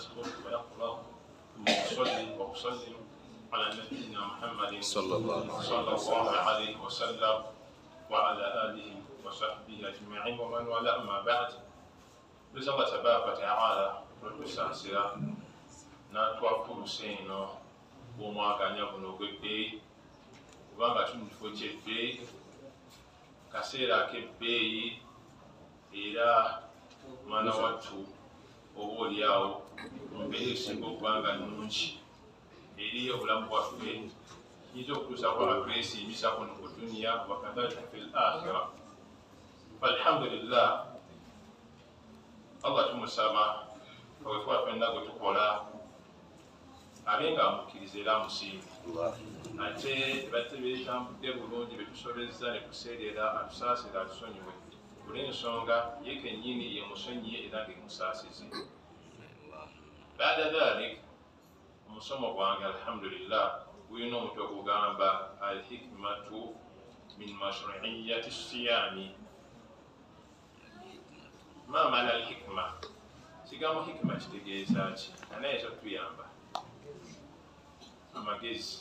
يسقط ويقرأ ثم يصلي ويسلم على نبينا محمد صلى الله عليه وسلم وعلى آله وصحبه أجمعين ومن والاه. أما بعد، نسأل الله تبارك وتعالى okutusasira n'atuwa fulusa eno bw'omwaganya buno ogw'ebbeeyi, kubanga tuli mu kifo ky'ebbeeyi, kaseera ak'ebbeeyi, era mwana wattu oba oliawo mu mbeera esinga okubanga nnungi eri obulamu bwaffe, kiyinza okutuusa kwaba twesiimisa kuno ku duniya wa kadhalika fil akhira. Alhamdulillah, Allah tumusaba kaweefwa ffenna gwe tukola abe nga amukkiriza era amusiime, ate batte beetambudde bulungi betusobezza ne tuseerera atusaasira atusonyiwe olw'ensonga ye kennyini ye musonyiye era ng'emusaasizi. Baada dhalik, omusomo gwange alhamdulillah gulina omutwe ogugamba alhikmatu min mashru'iyyati siyami. Ma maana alhikma? Kigambo hikma kitegeeza ki? Ani ayinza okutuyamba? Amagezi.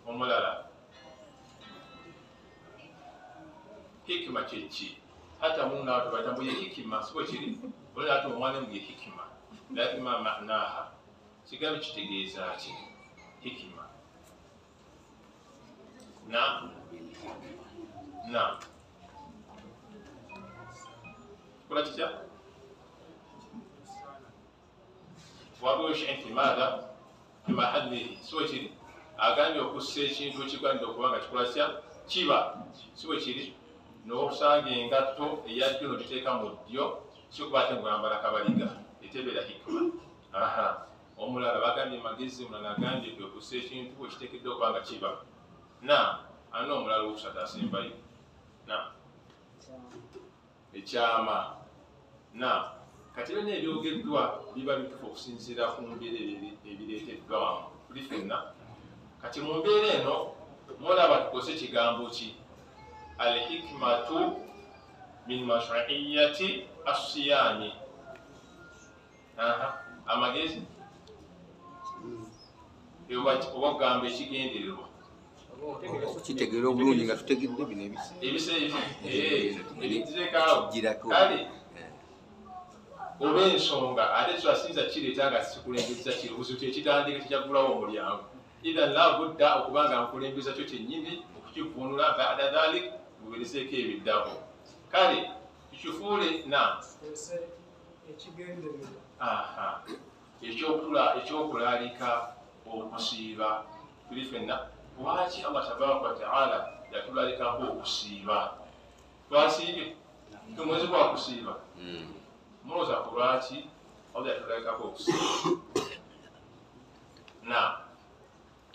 Omulala, hikima kyeki? Hata munna watu batambu ye hikima siko kiri, olala ati omwana mu ye hikima, lakini ma maanaha, kigambo kitegeeza ki hikima? Kola kitya? Wabiyo shay'in fi maadha fi mahallihi, siko kiri? Agambye okussa ekintu ekigwanidde okuba nga kikola kitya? Kiba, siko kiri? N'okusanga engatto eya ddyo n'ogiteeka mu ddyo, si kuba ate ng'oyambala kabaliga, etebeera hikima. Omulala bagambye magezi, omulala agambye kwe kussa ekintu ekiteekeddwa okuba nga kiba. Ani omulala owokusatu asembayo? Ekyama. Kati byonna ebyogeddwa biba bituufu okusinziira ku mbeera ebireeteddwa wamu tuli ffenna. Kati mu mbeera eno mulaba tukose kigambo ki? Alhikmatu min mashru'iyyati as-siyami. Amagezi oba kugamba ekigendererwa kitegeera obulungi nga tutegedde bino ebizirekawo kale oba ensonga ate twasinza kireeta nga kikulembeza kirubuzo kyekitandika tekyaggulawo omulyango. Idhan la budda okuba nga nkulembeza kyo kyennyini okukivvuunula ba'da dhalik muweerezeeko ebiddako. Kale tukifuule ekyokulaalika okusiiba tuli ffenna. Lwaki Allah tabaraka wa ta'ala yatulaalikako okusiiba? Twasiibye omwezi gwa kusiiba, mulowooza ku lwaki Allah yatulaalikako okusiiba?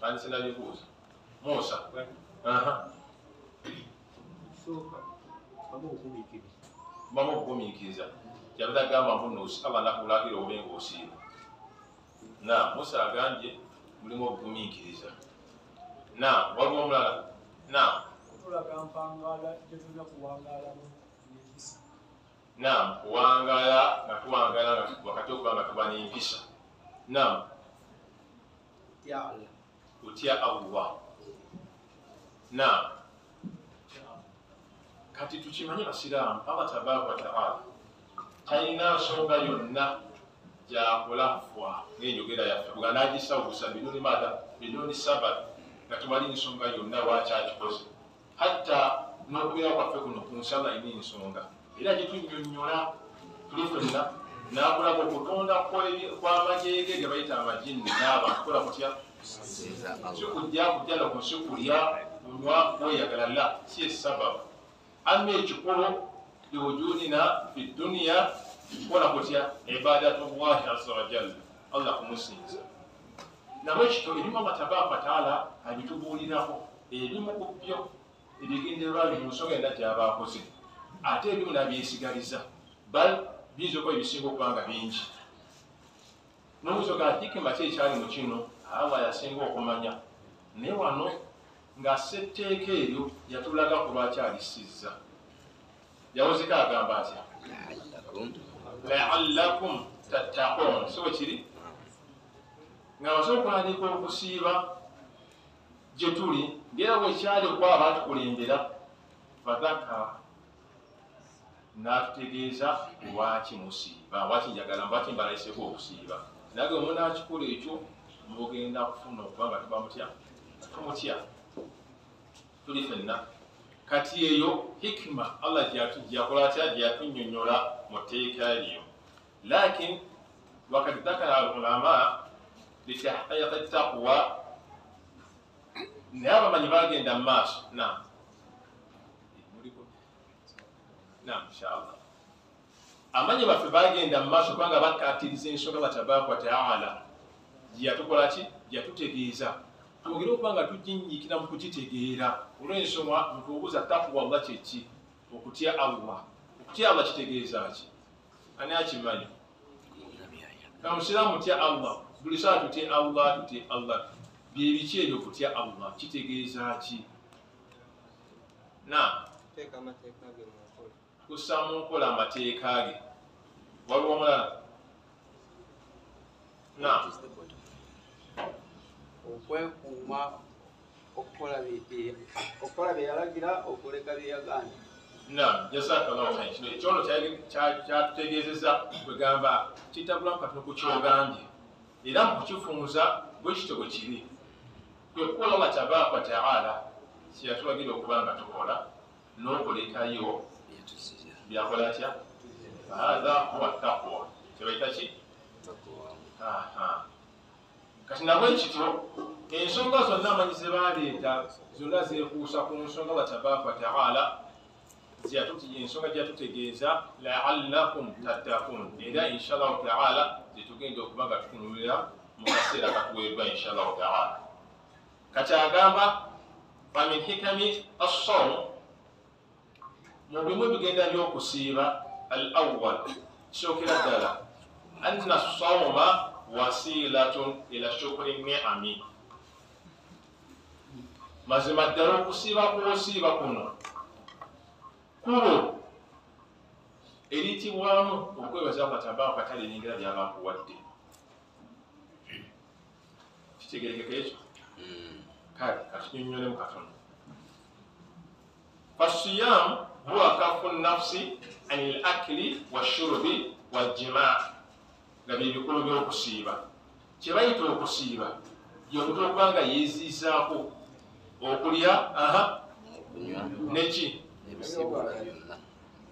Andise nabibuuza Musa. Bamu okugumiikiriza kyabadde agamba mbu Allah nakulagira obe ng'osiiba. Musa agambye mulimu okugumiikiriza. Waliwo omulala? Kuwangaala nga tuwangaala wakati okuba nga tuba n'empisa. Kutya Allah. Kati tukimanye basiraamu, Allah tabaraka wa ta'ala talina nsonga yonna gy'akola fwa ng'enjogera yaffe bwe n'agisawusa biduni sabab nga tumali nsonga yonna lwaki akikoze. Hatta n'okubeera kwaffe kuno ku nsala ayina ensonga era gyetunnyonnyola tuli ffenna n'akolaga okutonda kw'amajeege ge bayita amajini n'abantu kola kutya? Sikujja nokunsi kulya kunywa kweyagala la si esababu. Amma ekikulu biwujudina fi duniya kola kutya? Ibadatullahi azza wa jalla, Allah kumusinza. Nabwekityo ebimu Allah tabaraka wa ta'ala abitubuulirako, ebimu ku byo ebigendererwa bino nsonga yonna gy'abaakoze, ate ebimu nabyesigaliza biyinza okuba ebisinga okuba nga bingi. N'obuuza hikima ki ekyali mu kino? Allah yasinga okumanya, naye wano ng'assa etteeka eryo yatulaga ku lwaki alisizza. Yawozeka agamba atya? la'allakum tattaqun so kiri nga wasokulandika okusiiba gye tuli ngera bwekyali okuba abatukulembera fadhakara n'atutegeeza lwaki musiiba lwaki njagala lwaki mbalayiseeko okusiiba nage omunaakikola ekyo mugenda kufuna okuba nga tuba mutya tumutya tuli fenna kati eyo hikima Allah gyakola atya gyatunnyonnyola mu tteeka lyo lakin wakati dhakara al-ulama litahqiqi taqwa naye abamanyi bagenda mu maaso inshallah amanyi baffe bagenda mu maaso kubanga bakkaatiriza ensonga batabaaka wa taala gyeyatukola ki gyeyatutegeeza twogere okuba nga tujinnyikira mu kugitegeera olw'ensonga mutubuuza taqwa Allah kyeki okutya Allah kitegeeza ki ani akimanyi kamusiraamu tya Allah buli saa tutya Allah byebiki ebyo okutya Allah kitegeeza ki kussa mu nkola amateeka ge waliwo omulala okwekuuma okukola bye yalagira okuleka bye yaganda jazakallahu khairan kino ekyono kyatutegeezeza kwegamba kitabulamu katono ku kyogambye era mu kukifunza bwe kityo bwe kiri kwekukola Allah tabaaraka wa taala kyeyatulagira okuba nga tukola n'okulekayo byakola atya hadha huwa taqwa kyebaita ki kati nabwe kityo ensonga zonna amanyi ze baleeta zonna zeekuusa ku nsonga wa tabaaraka wa taala ensonga gyatutegeeza la'allakum tattaqun era inshallah taala zetugenda okuba nga tutunulira mu kaseera katuweebwa inshallah taala kati agamba famin hikami as-sawm mu bimu bigenda by'okusiiba al-awwal kisookera ddala anna as-sawma wasilatun ila shukri ni'ami mazima ddala okusiiba kwosiiba kuno kubo eriyitibwamu okwebaza Katonda akatali n'engera by'abakuwadde kitegerekeka ekyo kale katunyonnyolemu katono fasiyam huwa kafu nafsi anil akli washurbi waljimaa nga byebikulu by'okusiiba kyebayita okusiiba yomuntu okuba nga yeeziizaako okulya neki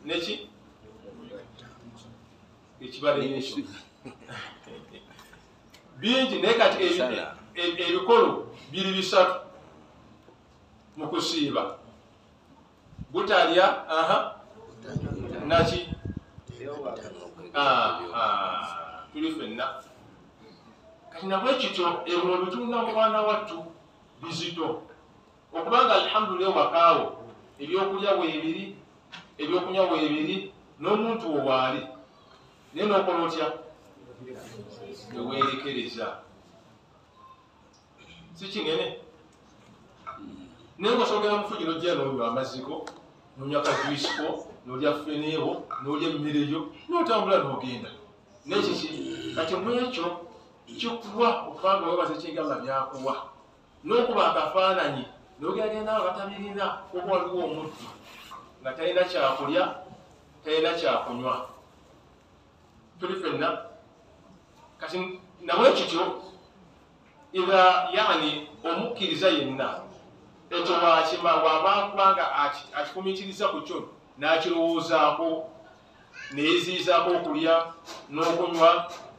neki ekibale ekyo bingi naye kati ebikolo biri bisatu mu kusiiba butalya naki tuli fenna kati nabwe kityo ebyo bitunda mwana wattu bizito okubanga alhamdulillah wakaawo ebyokulya weebiri ebyokunywa weebiri n'omuntu owaali naye n'okola otya eweerekereza si kinene naye ngaosogera mufugiro gye n'onywa amaziko n'onywa kajuisiko n'olya feneewo n'olya emmereyo n'otambula n'ogenda naye kiki kati mwekyo kikuwa okubanga webaza ekyengalla byakuwa n'okuba akafaananyi n'ogeragenda nga batabirina oba waliwo omuddu nga talina kyakulya talina kyakunywa tuli fenna kati nabwe kityo era yani omukkiriza yenna ekyo wakima wabakubanga akikumiikiriza ku kyo n'akirowoozaako neyeziizaako okulya n'okunywa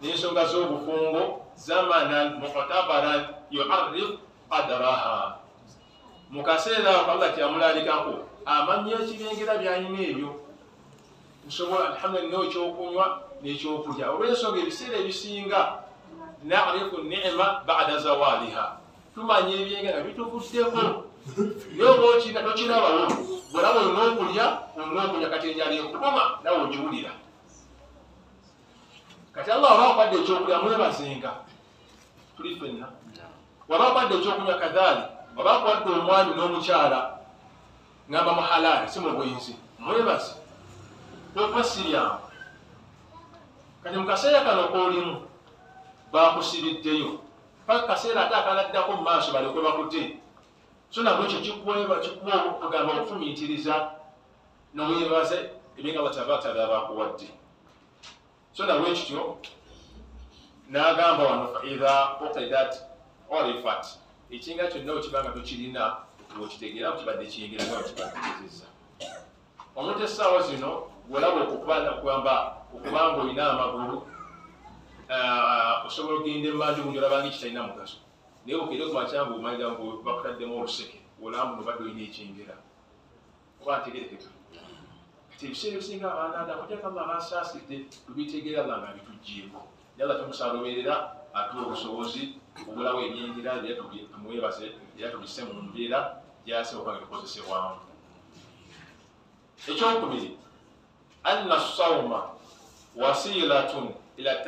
n'ensonga z'obufungo zamanan muqtabaran yuarrif qadraha mu kaseera ako Allah kyamulalikako amanya ekibengera byalina ebyo nsobola alhamdulillah ekyokunywa n'ekyokulya olw'ensonga ebiseera ebisinga na'rifu ni'ma ba'da zawaliha tumanya ebyengera bituvuddeko yoba tokirabawo bwolaba olina okulya kati enjala ekukoma nawe ogiwulira kati Allah waba akwadde ekyokulya mwebazenga tuli fenna waba akwadde ekyokunywa kadhali waba akwadde omwami n'omukyala ngamba mu halaali si mu bwenzi mwebaze okwasiryamu kati mu kaseera kano koolimu bakusibiddeyo paka kaseera ate akaladdako mu maaso balekwe bakute so nabwe ekyo kikuwa okugamba okufumiitiriza noweebaze ebinga batabatala bakuwadde so nabwe ekityo n'agamba wano faidha uqidat orifat ekinga kyonna okibanga tokirina okitegeera okibadde kiyingira nga okibaddekezeza omuntu essaawa zino bwolaba okugamba olina amagulu osobola okugenda emmanja obundi olabanga ekitalina mugaso naye bukere kumakyanga omanya ngu bakutaddemu oluseke olambu nobadde olina ekyengera oba ntegerekeka kati ebiseera ebisinga abananda kuteeka nga basaasidde tubitegeera nga nga bituggyeko naye tumusaala obeerera atuwa obusobozi obulawo ebyengera era tumwebaze era tubisse mu mbeera gyasoboka nga bikozesebwamu ekyokubiri anna sawma wasilatun ila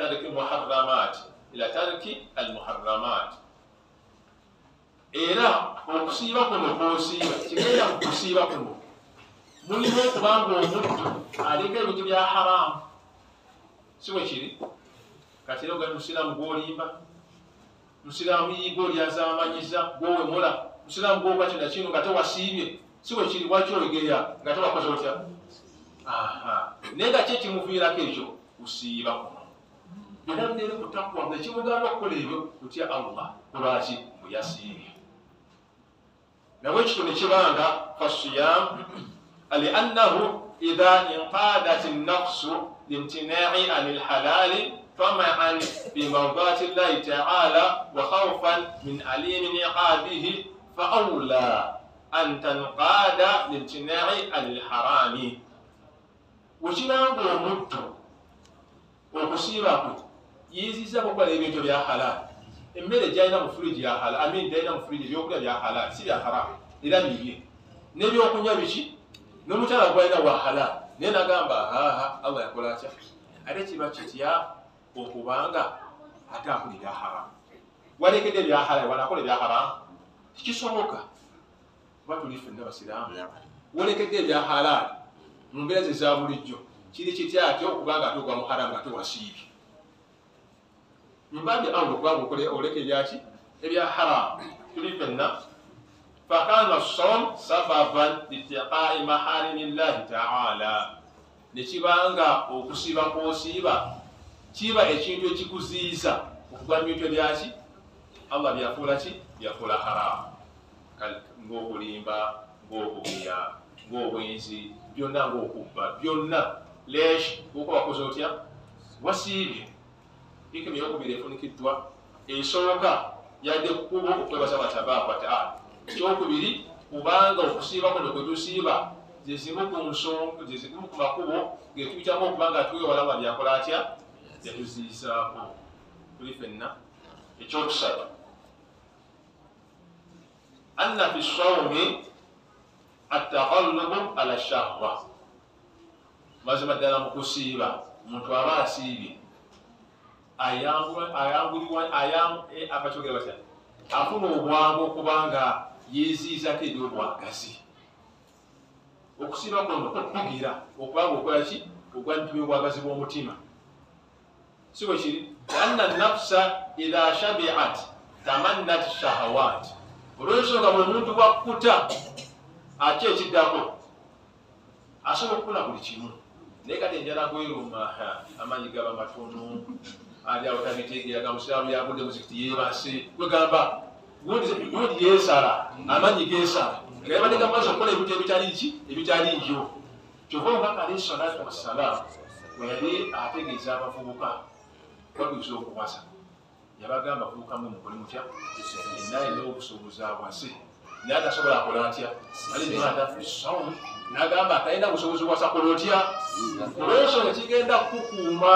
tarki almuharramat era okusiiba kuno kwosiiba kigenda mu kusiiba kuno mulimu okubanga omuntu aleka ebintu bya haramu si bwe kiri kati era ogenda musiraamu gwolimba musiraamu yiga olyazamanyiza gwowemula musiraamu gwoga kino nakino nga tewasiibye si bwe kiri waki ogeya nga tewakoze otya naye nga kyekimuviirako ekyo kusiiba kuno era nere kutakwa nga ekimugamba okukola ebyo kutya Allah kulwaki bwe yasiibye nabwe ekito ne kibanga fasiyam liannahu idha inqadat annafsu limtinai an alhalali طمعا في مرضات الله تعالى وخوفا من أليم عقابه فأولى أن تنقاد لامتناع عن الحرام وشباب ومت وكسيبك يزيزك وقال يبيتو يا حلال emmere gyalina mu fridge ya halal amin gyalina mu fridge ebyokulya bya halal si bya haram era bibye n'ebyokunywa biki n'omukyala gwalina wa halal naye nagamba Allah yakola atya ate kiba kitya okubanga ate akola ebya haram walekedde ebya halal wanakola ebya haram kikisoboka kuba tuli ffenna basiraamu walekedde ebya halal mu mbeera ze za bulijjo kiri kitya ate okubanga ate ogwa mu haram ate wasiibye mbadde awulo okubanga oleka ebyaki ebya haram tuli ffenna fakana som sababan litiqai maharimillahi taala nekibanga okusiiba kwosiiba kiba ekintu ekikuziiza okugwa mu bintu ebyaki Allah byafuula ki byafuula haram ng'okulimba ng'okugeya ng'obwenzi byonna ng'okubba byonna lesh kuko wakoze otya wasiibye hikima eyokubiri efunikiddwa esoboka yadde kukuba okwebaza batabaaka taala ekyokubiri kubanga okusiiba kuno kwe tusiiba zezimu ku nsonga zezimu ku makubo getuyitamu okubanga atwewala nga byakola atya yatuziisaako kuli ffenna ekyokusatu anna fi sawmi ataghallubu ala shahwa mazima ddala mu kusiiba omuntu aba asiibye akakyogera batya afuna obwangu okubanga yeziizako ebyobwagazi okusiiba kuno kugira okubanga okola ki ogwa byobwagazi bw'omutima si bwe kiri anna nafsa idha shabiat tamannat shahawat olw'ensonga bwe muntu bwakkuta ate ekiddako asobola okukola buli kimu naye kati enjala kweruma amanyi gaba matono ali awo tabitegeera gamusiraamu yagudde muzikiti yeebase kwegamba gundi yeesala amanyi geesala gayabadde gamaze okukola ebintu ebitali ki ebitali njo kyova omubaka alayhi salatu wassalaamu bwe yali ategeeza abavubuka babuuza okuwasa yabagamba avubukamu mukole mutya naye n'obusobozi abwase naye atasobola akola atya alimaatafisawu nagamba atalina busobozi bwasa kola otya olwensonga kigenda kukukuuma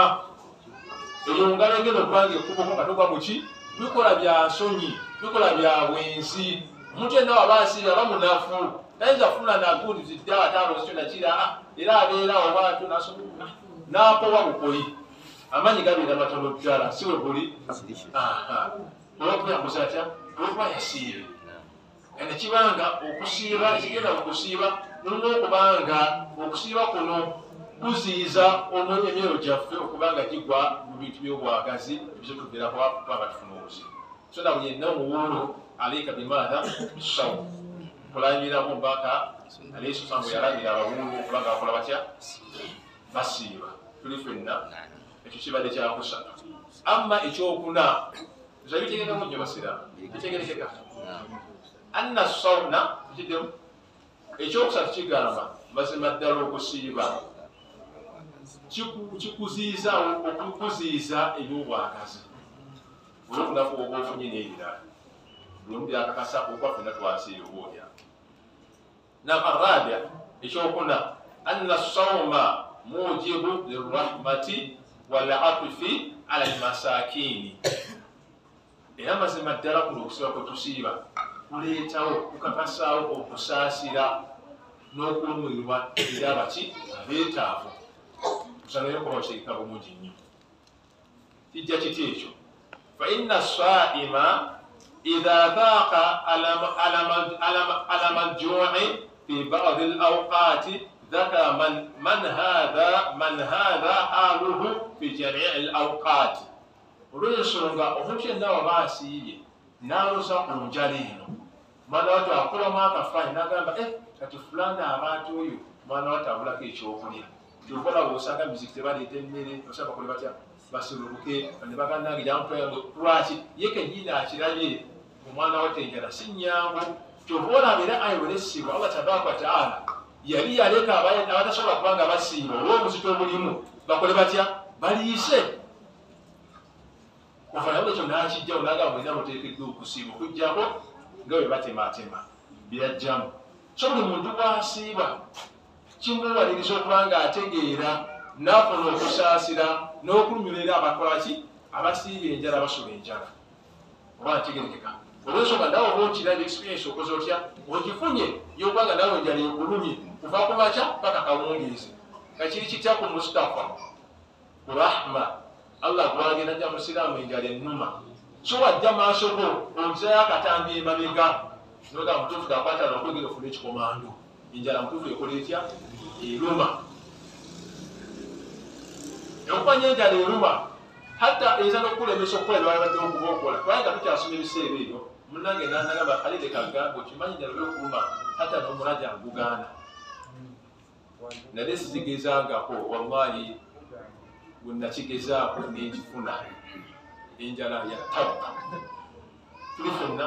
eyo ngalo egenda okubanga ekkuboko nga togwa muki bikola bya nsonyi bikola bya bwenzi omuntu yenna waba asiira aba munafu tayinza funa nagundi zidda ataano zikyo nakira era abeera obantu n'akowa bukoyi amanyi gabeera matono ddala si we buli olwokuyaguza atya olwokuba yasiire nekibanga okusiiba ekigenda mu kusiiba nolina okubanga okusiiba kuno kuziyiza emyoyo gyaffe okubanga gigwa mu bintu by'obwagazi ebyotuviirako twaba tufuna obuzima. So na buli yenna omuwuulu aleeka bimaada bisawo kulayirako mpaka Yesu sango yalamira abawuulu okubanga bakola batya basiiba. Tuli ffenna ekyo kibadde kyakusatu. Amma ekyokuna zabitegerekako nnyo basiraamu kitegerekeka anna sawna kiddemu ekyokusatu kigamba mazima ddala okusiiba kikuziizaawo okukuziiza ebyobwagazi olwokunaku oba ofunye n'ebirala bulumu byakakasa okuba ffenna twasiiba obaolya. Namarabya ekyokuna anna sawma mujibu lirahmati walatufi ala almasakini. Era mazima ddala kuno okusiba kwe tusiiba kuleetawo kukakasaawo okusaasira n'okulumirirwa eri abaki abeetaavu. Kusanayo kuba kitegeka bulungi nnyo. Kijja kiti ekyo fa inna saima idha dhaaqa alama alju'i fi ba'd al-awqati dhakara man hadha haluhu fi jami' al-awqat. Olw'ensonga omuntu yenna waba asiibye n'aloza ku njala eno mwana watu akolamu akafaanyi n'agamba kati fulana abantu oyo mwana watu abulako ekyokulya kyokola bw'osanga miziki tebaleeta emmere osaba bakole batya basololuke ne bagannange jamutwayange lwaki ye kennyini akirabye omwana watu enjala si nnyangu kyova olaba era ayolesebwa Allah tabaaraka wa ta'ala yali yaleka abatasobola kubanga basiiba olw'obuzito obulimu bakole batya baliise. Ofanabwe ekyo n'akijja olagamba mulina muteekeddwa okusiiba okuggyako nga bwe batematema byajjamu. So buli muntu bw'asiiba kimuwaliriza okuba ng'ategeera n'afuna okusaasira n'okulumirira abakolaki abasiibye enjala basula enjala oba ntegerekeka. Olwensonga nawe oba okirabye experience okoze otya ogifunye y'okubanga nawe enjala ekulumye kuva ku makya paka kawungeezi nga kiri kitya ku Mustafa ku rahma Allah gwagenda ajja musiraamu enjala ennuma. So wajja maaso go ogizayo akatambi emabega noga mutuufu gakwatala okwegera ofuna ekikomando enjala mutuufu ekola etya eruma. Okumanya enjala eruma hatta eyinza n'okukulemesa okukola ebyabadde okuba okola kubanga tukyasoma ebiseera ebyo munnange nagamba Khalid Kagamba okimanyi enjala olw'okuluma hatta n'omulaja ngugaana naye sizigezangako wallahi bwe nakigezaako n'ekifuna enjala yattabba. Tuli ffenna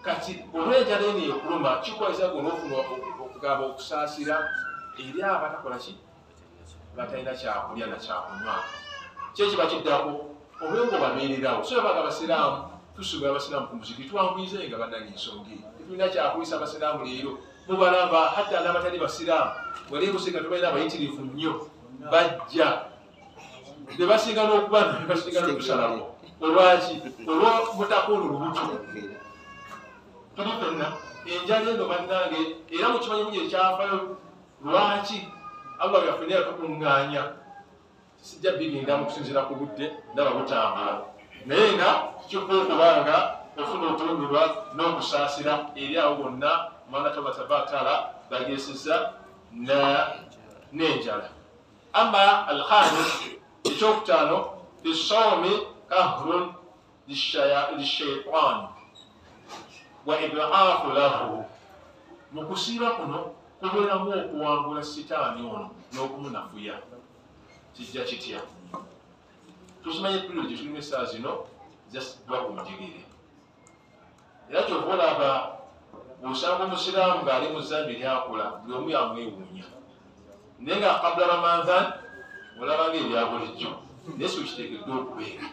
kati olw'enjala eno ekuluma kikwaiza gwe n'ofuna okugamba okusaasira eri abatakola ki batalina kyakulya na kyakunywa. Kyekiba kiddako obwengo babeererawo. So baga abasiraamu tusuubira abasiraamu ku muziki twanguyize nga bannange ensonga eyo tetulina kyakuyisa abasiraamu leero mubalaba hatta n'abatali basiraamu bwaleebuseka tubalina abayitirivu nnyo bajja ne basinga n'okuba ne basinga n'okusalako olwaki olw'omutakola olubuto. Tuli ffenna enjala eno bannange era mukimanyi mungi ekyafayo lwaki Allah yafunira tukuŋŋaanya sijja bigenda mu kusinziira ku budde ndaba butambula naye nga kikulu okubanga ofuna okulumirwa n'okusaasira eri awo bonna mwana tabatabataala bageeseza n'enjala. Amma al-khamis ekyokutaano bisawmi kahrun lishaitan wa idaafu lahu. Mu kusiiba kuno kubeeramu okuwangula sitaani ono n'okumunafuya. Kijja kitya? Tukimanyi epiriodi gye tulimu essaawa zino zasiddwa ku njigire. Era kyova olaba bw'osanga omusiraamu ng'ali mu zambi lyakola buli omu yamwewuunya. Naye nga kabula Ramadhan olaba ng'ebya bulijjo naye si kiteekeddwa okubeera.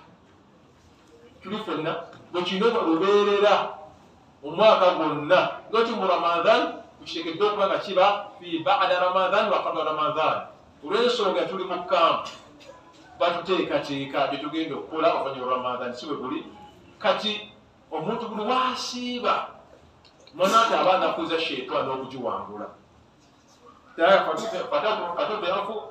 Tuli ffenna bwe kirina lubeerera omwaka gwonna ng'oti mu Ramadhan kiteekeddwa okuba nga kiba fi ba'da Ramadhan wa qabla Ramadhan. Olw'ensonga tuli mu kampu batuteekateeka bye tugenda okukola oluvannyuma lwa Ramadhan si bwe buli. Kati omuntu buli wasiiba mwanaate aba anakuza sheitani okugiwangula. Fatadhafu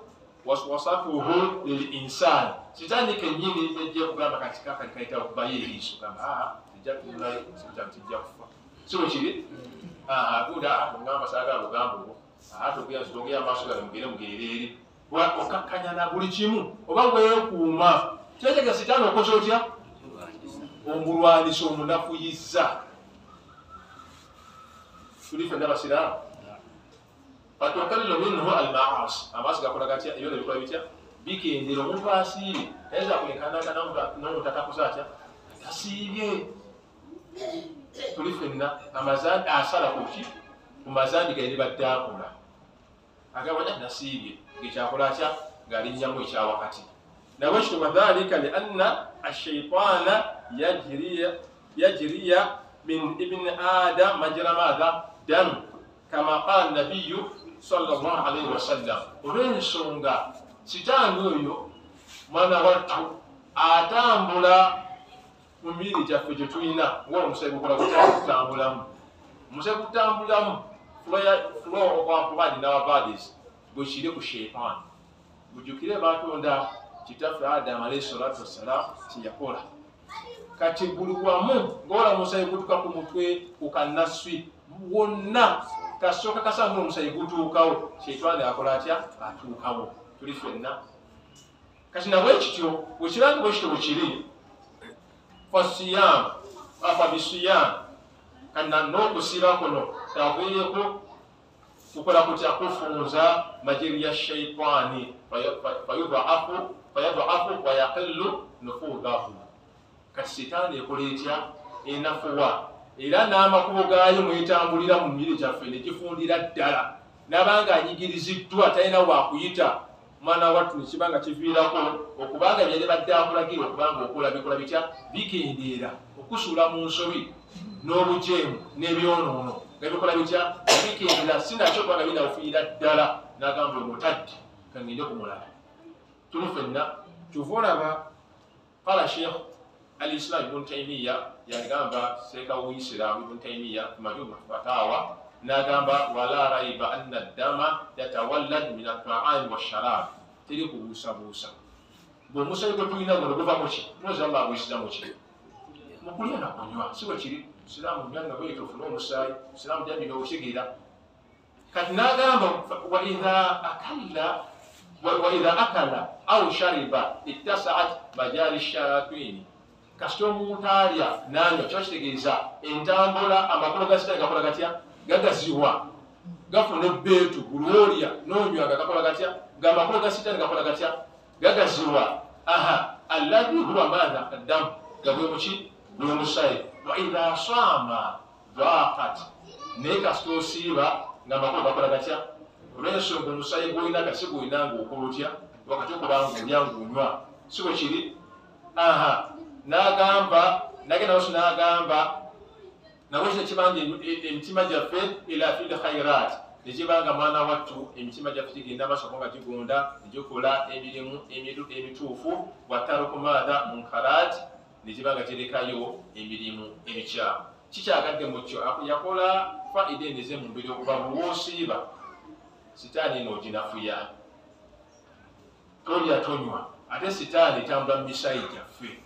wasafuhu lil insani. Sitaani kennyini ejja kugamba kati kaka kaita okubayo eriiso gamba tijja kulayo tijja kufa. Si bwe kiri? Kuda ngamba saagala lugambo olwo. Tugenda amaaso gawe mugere mugerere eri okakkanya na buli kimu oba weekuuma kirekega sitaani okoze otya omulwanisa omunafuyizza tuli fenna basiraamu fatukalilo minhu almaasi amaasi gakola gatya ebyo nebikola bitya bikendera omuntu asiibye ayinza kulenkanaka n'omuntu atakuza atya asiibye tuli fenna amazandi asala kuki ku mazandi gaine badde akola agabanya nasiibye ngekyakola atya ng'alinnyamu ekyawakati nabwe kituma dhalika lianna ashaitaana yajriya min ibni adam majra madha dam kama qala nabiyu sallallahu alaihi wasallam olw'ensonga sitaani oyo mwana wattu atambula mu mibiri gyaffe gye tulina ngaola omusaayi gukola gutambulamu omusaayi gutambulamu flow of our body in our bodies bwe kiri ku shaitaani bujjukire batonda kitaffe adamu alayhi salatu wassalam kyeyakola kati buli wamu ng'ola omusaayi gutuuka ku mutwe ku kannaswi wonna kasooka kasangula omusaayi gutuukawo shaitaani akola atya atuukawo tuli ffenna kati nabwe kityo bwekiranga bwe kityo bwe kiri fasiyam afabisiyam kana n'okusiba kuno taviiko kukola kutya kufunza majeri ya shaitaani fayadhaafu wayaqillu nufudhahu kati sitaani ekola etya enafuwa era n'amakubo gaayo mwetambulira mu mibiri gyaffe ne gifundira ddala n'abanga anyigiriziddwa talina wakuyita mwana wattu ne kibanga kiviirako okubanga byali badde akulagira okubanga okola bikola bitya bikendeera okusuula mu nsobi n'obujeemu n'ebyonoono nga bikola bitya bikendeera sinakyo kubanga binawufiira ddala n'agamba omutadde kangende kumulala tuli ffenna kyuva olaba qala sheikh al-islam ibn taymiya yagamba seeka w'isiraamu ibn taymiya ku majmu'u fatawa n'agamba wala raiba anna ddama yatawallad min at-ta'ami wash-sharab teri kubuusabuusa bw'omusaayi gwe tulina guno guva muki noza allah aguyisiza muki mukulya nakunywa si bwe kiri isiraamu nyanga bwekyo ofune omusaayi isiraamu jambina okutegeera kati n'agamba waidha akala au shariba ittasaat majali shayatini kasita omuntu alya nanywa kiba kitegeeza entambula amakulu ga sitaani gakola gatya gagaziwa gafuna ebbeetu buli olya n'onywaga gakola gatya gamakulu ga sitaani gakola gatya gagaziwa aha alladhi huwa madha addamu gabwe muki bwe musaayi waidha saama dhaqat naye kasita osiiba ng'amakulu gakola gatya olw'ensonga omusaayi gw'olina kasi gw'olinanga okola otya wakati okubanga olya ng'onywa si bwe kiri aha n'agamba nagendawosi n'agamba nabwe kino kibanga emitima gyaffe ila fil khairat nekibanga mwana wattu emitima gyaffe kigenda amaaso nga gigonda negikola emirimu emituufu wataruku maadha munkarat nekibanga kirekayo emirimu emikyamu kikyagadde mukyo yakola faida endeze mu mubiri okuva bw'osiiba sitaani eno oginafuya tolya tonywa ate sitaani etambula mu misaayi gyaffe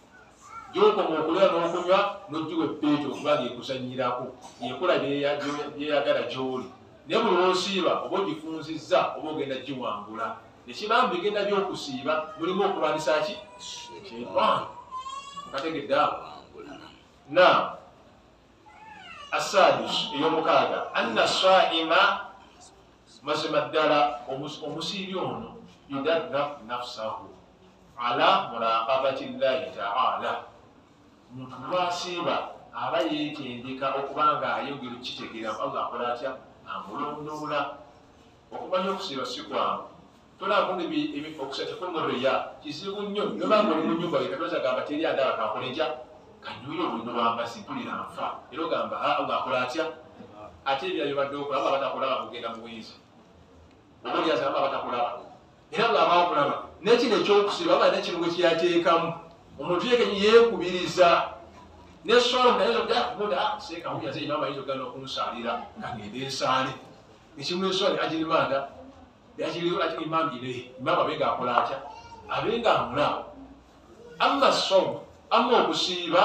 gyokoma okulya n'okunywa n'ogiwa ebbeeto okubanga ekuzanyirako yekola byeyagala gy'oli naye buli lwosiiba oba ogifunzizza oba ogenda giwangula nekibamba bigenda by'okusiiba mulimu okulwanisa ki shaitaani mukategedde awo na asadis ey'omukaaga anna saima mazima ddala omusiibi ono yudarraf nafsahu ala muraqabati llahi taala omuntu lwasiiba aba yeetendeka okubanga ayogera kitegeera allah akola atya amulondoola okumanya okusiiba si kwangu tolabunga okusatekumuriya kizibu nnyo nobanga oli mu nyumba gekatoza gamba teri andaba kankola enja kanyuyo olwino lwambazi mpulira nfa era ogamba allah akola atya ate ebyabyo badde okola aba batakulaba kugenda mu buyinza oba olyaza aba batakulaba era bwaba okulaba nekino ekyokusiba aba nekino gwe kyateekamu omuntu yeekubiriza nesolo nayeogamuda seekawuyaze imama yinza ogenda okunsaalira kangende ensaale ekimu esoli agirimanda yakiriyo ati imam ile imam abenga akola atya abenga amulaba amma som amma okusiiba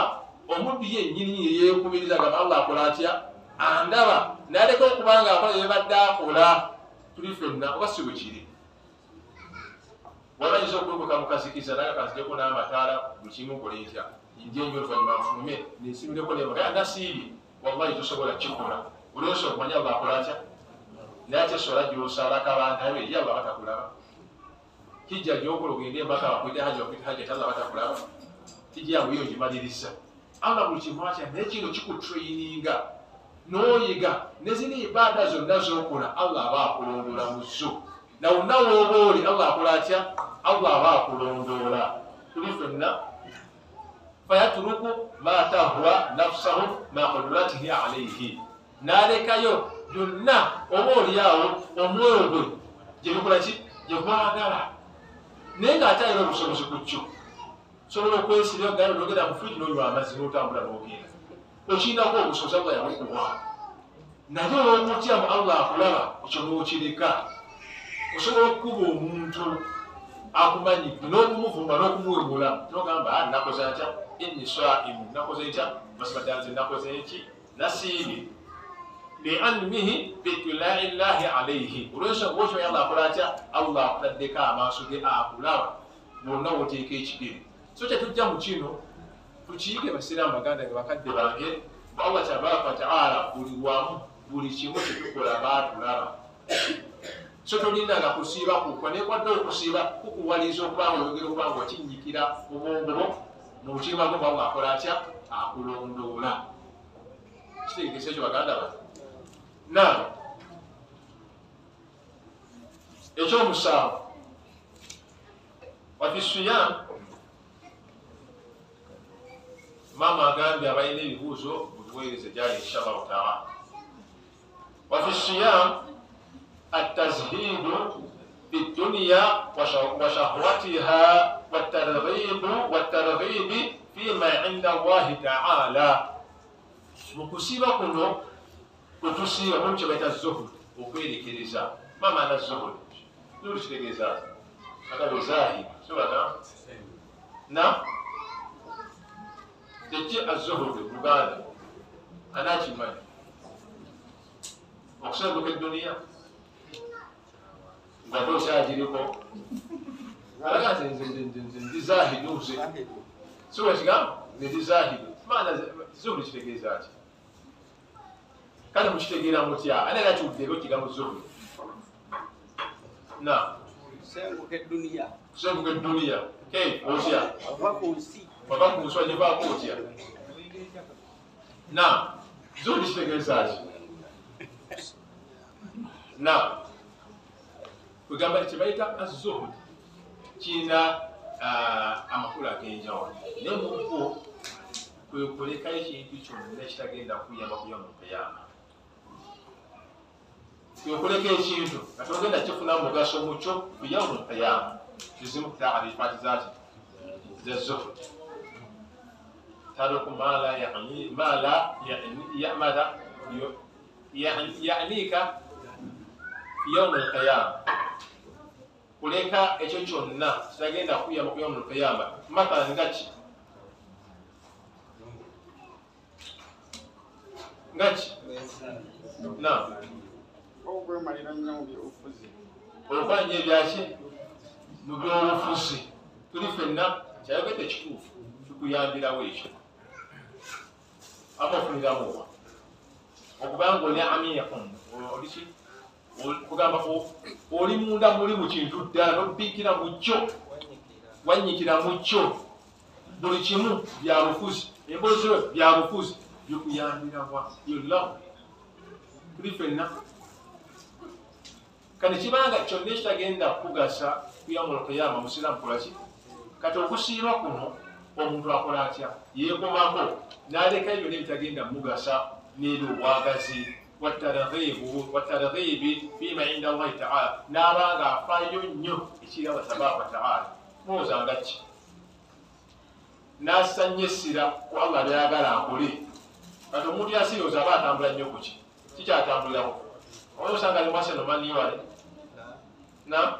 omuddu yennyini yeekubiriza gamba allah akola atya andaba naleka okubanga akola yebadde akola tuli ffenna oba si bwe kiri wabayinza okwebuka mukazikiza naye kanziteko n'amataala buli kimu nkola ntya ndye nyo oluvannyuma nfulume nensimireko nemagaya nasiibye wallahi tosobola kikola olwose okumanya allah akola atya naye ate sola gyosaalako abantu abe ye allah batakulaba kijja gyokola ogende embaka bakwite haji bakwite haji ate allah batakulaba kijjamu yo gimaliriza allah buli kimu atya naye kino kikutraininga n'oyiga neziri ibaada zonna zokola allah aba akulondoola mu zo nawonna wooba oli allah akola atya allah aba akulondoola tuli fenna fayatruku ma tahwa nafsahu ma qudratihi alayhi nalekayo byonna oba oliawo omwoyo gwe gyebikola ki gyegwagala naye ngaate alina obusobozi ku kyo sobola okwesibya ganda nogenda mu friji nonywa amazzi notambula nogenda okirinako obusobozi allah yamukuwa naye olwokutyamu allah akulaba ekyo nokireka osobola okukuba omuntu akumanyi n'okumuvuma n'okumuwemula nogamba nakoze atya inni saimu nakoze ntya masibadda nze nakoze eki nasiibye lianmihi bitulai llahi alaihi olwensonga okyo allah akola atya allah akuladdeko amaaso ge akulaba bonna woteeka ekigere so kyetujja mu kino tukiyige basiraamu baganda ge bakadde bange allah tabaraka wataala buli wamu buli kimu kyetukola baatulaba so tolindanga kusiiba kukwa nekwadde okusiiba kukuwaliza okubanga oyogera okubanga okinyikira obwongobo mu bukiima gwo allah akola atya akulondoola kitegekesa ekyo baganda ba naam ekyomusanvu wafi siyam maama agambye abalina ebibuuzo butuweereze gyali inshallahu taala wafi siyam التزهيد بالدنيا وشهوتها والترغيب فيما عند الله تعالى mukusiiba kuno kwetusiiba mu kye bayita zuhud okwerekereza mamaana zuhud zuli kitegeeza agalo zahid sobaga na teki azuhud buganda anakimanyi okusenduka eduniya nga tokyagiriko alaga nze ndi zahidu nze siwe kigamba ndi zahidu maana zuhudi kitegeeza ki kale mukitegeera mutya ani era kiwuddeko kigambo zuhudi na kusenguka eduniya kusenguka eduniya otya ava ku nsi ova ku nsi wagivaako otya na zuhudi kitegeeza ki na kugamba kyebayita azuhudi kirina amakulu ag'enjawulo naye mubo kwe kulekayo ekintu kyonna kitagenda kuyamba kuyamba mukuyamba kwe kuleka ekintu nga togenda kifuna mugaso mukyo kuyamba mukuyamba kizimu kutaarifaati zaki zezuhudi taruku mala yanika fi yaumi alqiyama kuleka ekyo kyonna kitagenda kuyamba kuyamba mukuyamba mathala ngaki na okwemalira nnyo mu byobufuzi olwanya ebyaki mu byobufuzi tuli fenna kyayogedde kituufu kikuyambirawo ekyo ama ofuniramuwa okubanga oli amiyakum oliki kugamba oli munda muli mu kintu ddala nobiikira mu kyo wanyikira mu kyo buli kimu bya bufuzi embooziwe bya bufuzi bikuyambirawa yolamu tuli fenna kati kibanga kyonna ekitagenda kugasa kuyamula okuyamba musiraamu kolaki kati okusiiba kuno omuntu akola atya yeekomako n'aleka ebyo nebitagenda mugasa n'ebyobwagazi watarghibi fima inda allahi taala n'abanga afaayo nnyo ekiri allah tabaraka wataala muwozanga ki n'asanya essira ku allah byayagala akole kati omuntu yasirioza aba atambula nnyo kuki kikyatambulirako oba osanga ali maseno maniwale na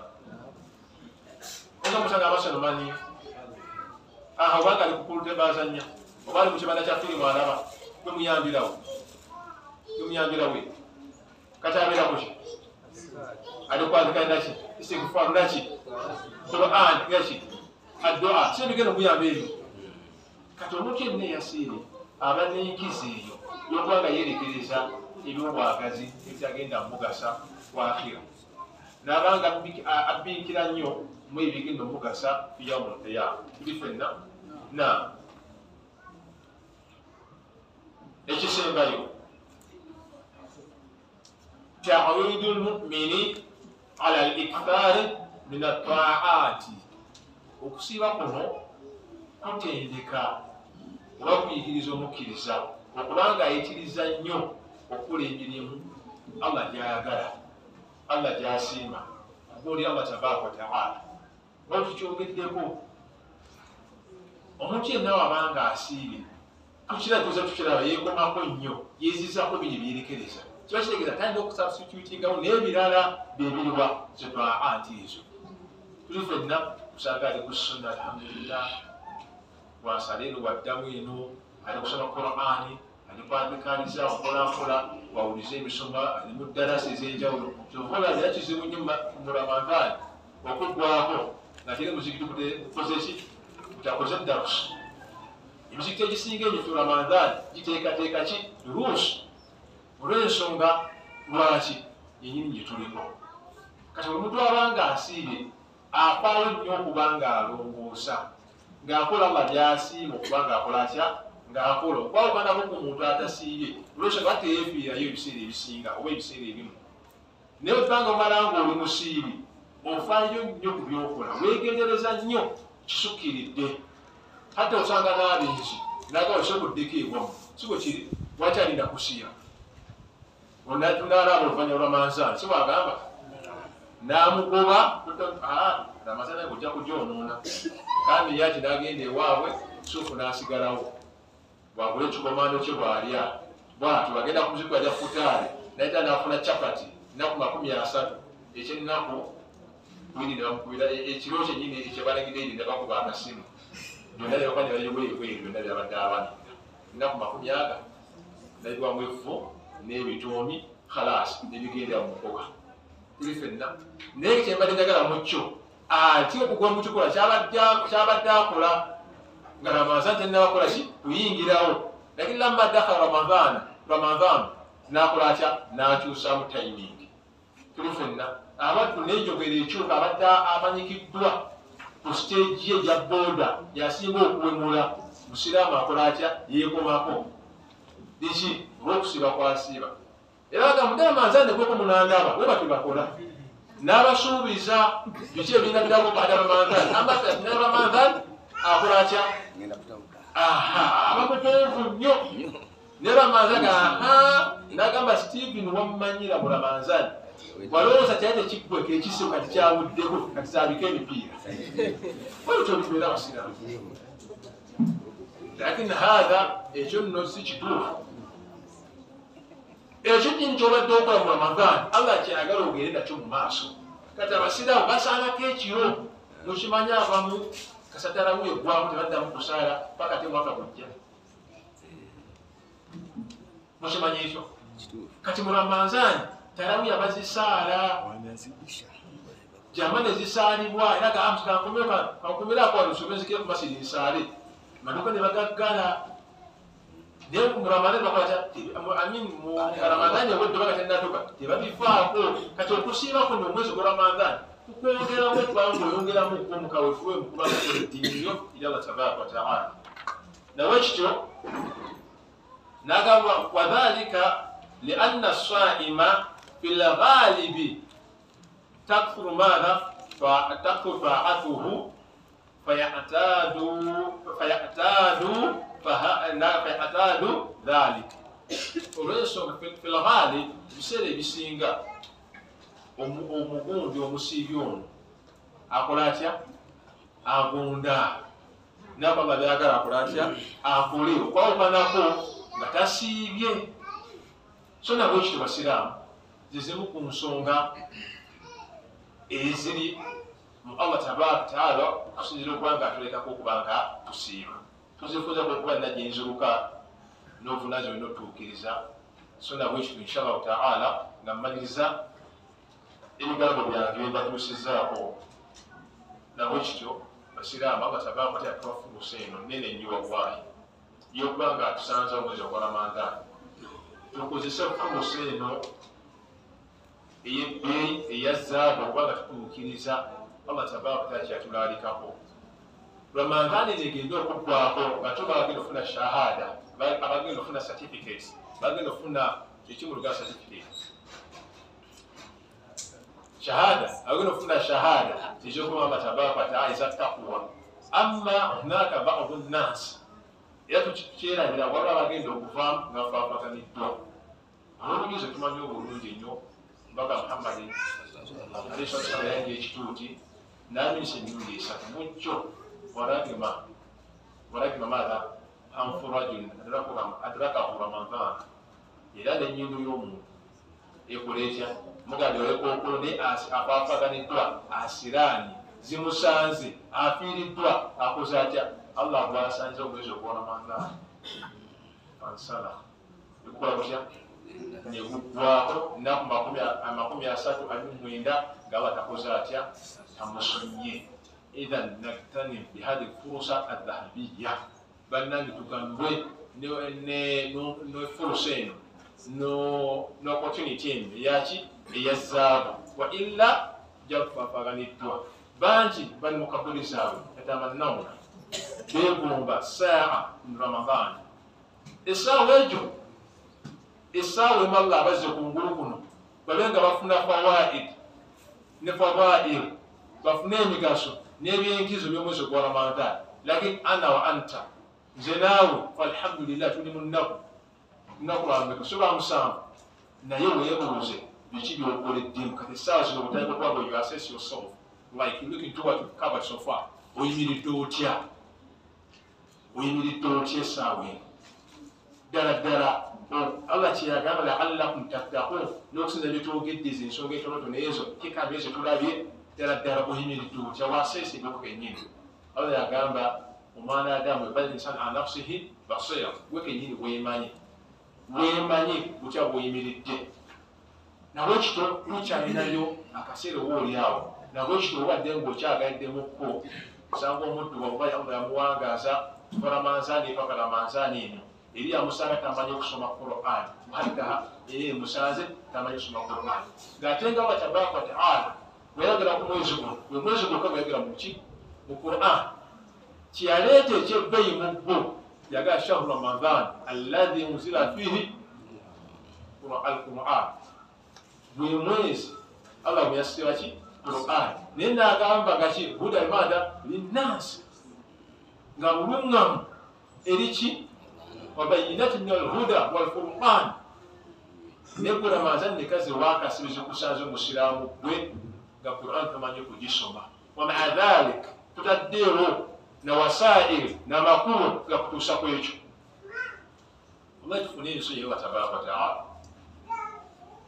oza musanga amaseno maniyo aha obanga ali kukulute bazanya oba ali mu kibanda kya firimu alaba twemuyambirawo kati abeera kuki ali kwandika naki istighfar naki Quran naki addu'a sebe gena muyambe ebyo kati omuntu yenna eyasiire aba n'enkizo eyo y'okuba nga yeerekereza ebyobwagazi ebitagenda mugasa waakira n'abanga abbiikira nnyo mu ebigenda omugasa biyamulteya tuli ffenna na ekisembayo تعويد المؤمن على الإكثار من الطاعات okusiiba kuno kutendeka oba kuyigiriza omukkiriza okubanga ayitiriza nnyo okukola emirimu Allah gy'ayagala Allah gy'asiima oli Allah tabaraka wa taala otukyogeddeko omuntu yenna wabanga asiibye tukiratuuza tukiraba yeekomako nnyo yeezizako biri byerekereza kiba kitegeeza talina okusubstitutingawo n'ebirala bebiriwa zetwaa anti ezo tuli ffenna kusanga ali ku sunna alhamdulillah wasaleero waddamu eno ali kusoma Qur'ani ali kwandikaniza mpolampola wawuliza emisoma ali mu ddarasa ez'enjawulo kyovola era kizibu nnyo mu Ramadhan okuggwako nga teri muzikiti kukozeki kutakoze darusu emizikiti egisinga emito Ramadhan giteekateeka ki duruusu olw'ensonga lwaki yenyini gye tuliko kati omuntu abanga asiibye afaayo nnyo okuba ng'alongoosa ng'akola Allah by'asiima okuba ng'akola atya ng'akola okwawukanako ku muntu atasiibye olw'ensonga teyeefiirayo ebiseera ebisinga oba ebiseera ebimu naye obanga omala ng'oli musiibi ofaayo nnyo ku byokola weegendereza nnyo kisukkiridde hatta osanga n'abenzi naga osoboddeko ewamu si bwe kiri wakyalinda kusiiba tunaalaba oluvanyuma lw'amanzaani si bwagamba n'amugoba Ramadhan ojja kugyonoona kandi yaki n'agenda ewaabwe suufu n'asigalawo bwagula ekikomando kye bw'alya bw'atyo bagenda kumuzikwa ajja kutaale nayita n'afuna capati nnaku 30 ekyennaku wini ne bamukubira ekiro kyennyini ekyebalagidde eri ne bakuba akasimu byonna byakola ne bayibwebweru byonna byabadde abanira nnaku 40 nayiwamu effu n'ebitoomi khalasi nebigenda mu mukoka tuli ffenna naye kyembadde njagala mu kyo ati okugwa mu kikola kyabadde akola nga Ramadhan tennabakola ki kuyingirawo lakini lamma dakhala Ramadhan n'akola atya n'akyusamu timing tuli ffenna abaddu n'enjogera ekyuka abadde amanyikiddwa ku stage ye gya booda yasinga okuwemula musiraamu akola atya yeekomako liki olw'okusiiba kwasiiba era bagamba Ramadhan negweko munandaba we batubakola n'abasuubiza biki ebinga birabo baada Ramadhan ne Ramadhan akola atya abamuteevu nnyo ne Ramadhan n'agamba Stephen wamumanyira mu Ramadhan walowooza kyali tekiggweko ekisibo kati kyawuddeko kati saabika emipiira olutyo bibeera abasiraamu lakini hatha ekyo nno si kituufu ekyo nyini kyobadde okola mu Ramadhan Allah kyayagala ogende nakyo mu maaso kati abasiraamu basaanako ekiro mukimanya abamu kasataramu eggwamu tebaddamu kusaala paka te mwaka gujja mukimanya ekyo kati mu Ramadhan taramu yabazisaala jama nezisaalibwa era kankomerako walusobenzikire ku masiri nsaale maduka ne bagaggala naye mu Ramadhan bakola mu Ramadhan ewedde bagatenatuka tebabifaako kati okusiiba kuno omwezi gwa Ramadhan kukwongeramu ebbanga oyongeramu omukawefuwe mukubanga kola eddiini yo eri Allah tabaraka wa taala nawekityo nagamba wadhalika lianna saima fi lghalibi takthuru madha takthuru taatuhu fayatadu dhalik olwensonga fi lghaalib ebiseera ebisinga omugundi omusiibi ono akola atya agunda nakwanga byagala akola atya akole okwawukanako nga tasiibye so nabwe ekyo basiraamu zizimu ku nsonga eziri mu Allah tabaraka taala okusinzira okuba nga atulekako okuba nga tusiiba tuzifuza okuba najinziruka n'obuvunazi olina otuukiriza so nabwe ekyo inshallah taala nga mmaliriza ebigambo byange mbatuusizaako nabwe kityo basiraamu abatabaako ate atubafulusa eno nene nnyo wagwayi yokuba nga atusanza omwezi ogwa Ramadani tukozese fulusa eno ey'ebbeeyi eya zaabu okuba nga tutuukiriza Allah tabaaraka wa taala kyatulaalikako. Ramadani negenda okuggwako nga tuba bagenda ofuna shahada, abagenda ofuna certificates, bagenda ofuna ekimu luganda certificate shahada, abagenda ofuna shahada ezokuba Allah tabaaraka wa taala eza taqwa. Amma hunaka ba'du nnas era tukyerabira waliwo abagenda okuvaamu nga bafaafaganiddwa. Olw'oluyizo tumanyi obulungi ennyo Mbaka Muhammadi alayhi salatu wa sallam ekituuti n'amisa emirundi 3 mujjo waragima maadha anfu rajulin adrakahu Ramadan, era n'ennyindo y'omuntu ekola etya mugandi olekokolo naye afaafaganiddwa asiraani zimusanze afiiriddwa akoze atya Allah bw'asanze omwezi ogwa Ramadan ansala ekukola kutya neguggwako ennaku 39 ng'aba takoze atya tamusonye. Idhan naktanim bihadhi furusa adhahabiyya, bannange tugambwe nefurusa eno n'opportunity eno eyaki eya zaabu, wa illa jakufafaganiddwa. Bangi bali mu kabuli zaabwe yatamannawuna beegomba saa mu Ramadan, essaawa egyo essaawa emu Allah abazze ku ngulu kuno babe nga bafuna fawaid ne fadail, bafune emigaso n'ebyenkizo by'omwezi ogwa Ramadan. Lakin ana wa anta, nze naawe falhamdulillah tuli mu nnaku lwambeko so lwamusanvu, naye weebuuze biki byokoleddemu kati essaawa zino butandika okuba nga you assess yourself like looking to what you've covered so far. Oyimiridde otya? Oyimiridde otya essaawa eno ddala ddala? Allah kyeyagamba la'allakum tattaqun, n'okusinza byetwogedde ensonga entonotono ezo kikambye ezo tulabye ddala ddala oyimiridde otya waseese ebyoko kennyini. Allah yagamba omwana Adamu bal insanu an nafsihi basira, gwe kennyini weemanyi butya bw'oyimiridde. Nabwe kityo tukyalinayo akaseera oba oliawo, nabwe kityo obadde ng'okyagaliddemukko osanga omuddu wakuba Allah yamuwangaaza kuva Ramanzaani paka Ramanzaani eno eri amusanga tamanyi okusoma Qur'an, muhaddaha eri emusanze tamanyi okusoma Qur'an. Ng'ate nga Allah tabaaraka wa taala bweyagala ku mwezi guno, gwe mwezi gwokka gweyagala mu ki? Mu Qur'an. Kyeyaleeta ekyebbeeyi mu bbo yagala shahru Ramadan alladhi unzila fihi al-Qur'an, gwe mwezi Allah gwe yassira ki? Qur'an. Naye n'agamba nga ki? Hudan maada linnaasi, nga buluŋŋamu eri ki? Wabayinati min al-huda wal-Qur'an. Nebwe Ramadan nekaze wakasibiza okusanza omusiraamu gwe nga Qur'an tamanyi kugisoma. Wa ma'a dhalik tutaddeewo na wasaa'ir n'amakulu gakutuusa ku ekyo. Wallahi tufune ensi yewa tabaaraka wa ta'ala.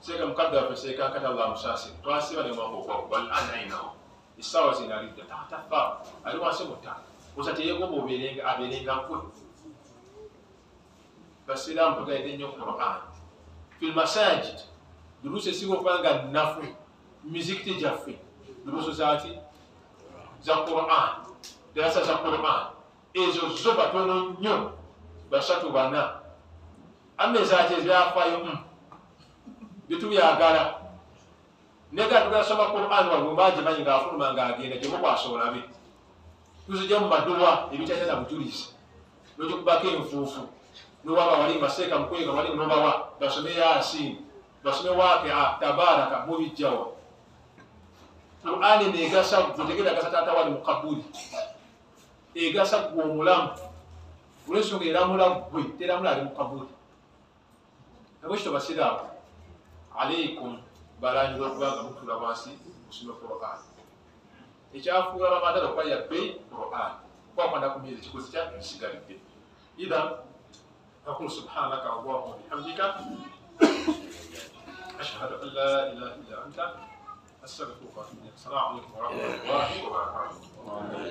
Seeka mukadde waffe seeka nkata Allah musaasire twasiba ne mwaka okwakuba anainawo essaawa zinalidde tafa ali wansi mu ttaka osa teyeegomba abeerenga kwe. Basiraamu tugaide nnyo Qur'an fil masajid, duruusi esinga okuba nga nnafu mizikiti gyaffe duruusi zaaki za Qur'an, darasa za Qur'an ezo zo batono nnyo 3-4 amme zaaki ebyafaayo bitubyagala nega tugasoma Qur'an wagomba agimanyi ng'afuluma ng'agenda gyemukwasobola be tuzijja mu maduwa ebitatera bujulizi n'ogikubako enfuufu n'owaba wali maseeka mukwega wali nobawa basome Yasin basome Waqi'a Tabaraka mubijjawa. Qur'ani negasa gutegera agasa taata wali mukabuli egasa gwe omulamu olw'ensonga eramula gwe teramula ali mukabuli. Nabwe kityo basiraamu aleikum balangira okubanga mutula wansi musome Qur'an. Ekyafuula Ramadani okuba yabbeeyi Qur'an kwakwanda ku myezi kikozi kya kisigalidde. Idhan aqulu subhanaka Allahumma wa bihamdika ashhadu an la ilaha illa anta astaghfiruka wa atubu ilayk. Assalamu alaykum wa rahmatullahi wa barakatuh.